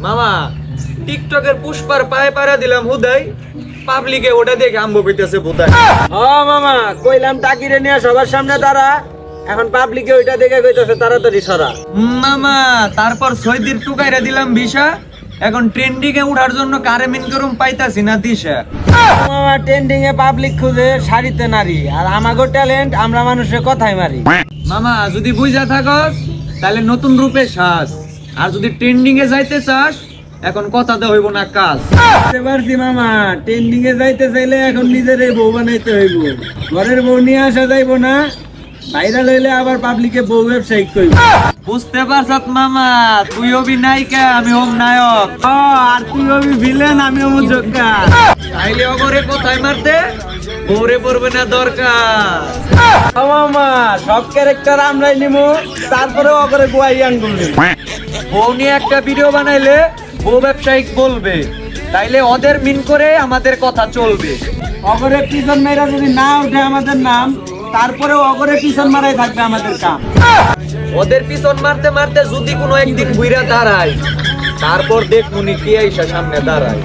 মামা টিকটকের পুষ্পার পায়ে পাড়া দিলাম হুদাই, পাবলিকে ওটা দেখে আম্বু কইতেছে বোধায়। ও মামা কইলাম টাকিরে নিয়ে সবার সামনে দাঁড়া, এখন পাবলিকে ওইটা দেখে কইতেছে তাড়াতাড়ি সরা। মামা তারপর সৈদির টুকাইরা দিলাম ভিসা, এখন ট্রেন্ডিং এ উঠার জন্য কারে মিন করুম পাইতাছি না দিশা। মামা ট্রেন্ডিং এ পাবলিক খুঁজে শাড়িতে নারী, আর আমাগো ট্যালেন্ট আমরা মানুষের কথাই মারি। মামা যদি বুঝা থাকস তাহলে নতুন রূপে শ্বাস, আর যদি ট্রেন্ডিং এ যাইতে চাস এখন কথাতে হইব না কাজ। বুঝতে পারছি মামা, ট্রেন্ডিং এ যাইতে চাইলে এখন নিজের বউ বানাইতে হইব, ঘরের বউ নিয়ে আসা যাইব না, ভাইরাল হইলে আবার পাবলিকে বউ ব্যবসায়িক কইব। বুঝতে পারছত মামা, তুই হবি নায়িকা আমি হম নায়ক, আর তুই হবি ভিলেন আমি হবো জোকার। তাইলে অগরে কোথায় মারতে বউরে পড়বে না দরকার। মামা সব ক্যারেক্টার আমরাই নিমু, তারপরে ওপরে গোয়াই আঙ্গুল নিব। বউ নিয়ে একটা ভিডিও বানাইলে বউ ব্যবসায়িক বলবে, তাইলে ওদের মিন করে আমাদের কথা চলবে। অগরে পিছন মেয়েরা যদি না উঠে আমাদের নাম, তারপরে অগরে পিছন মারাই থাকবে আমাদের কাম। ওদের পিছন মারতে মারতে যদি কোনো একদিন ঘুরা দাঁড়ায়, তারপর দেখুনি কে আইসা সামনে দাঁড়ায়।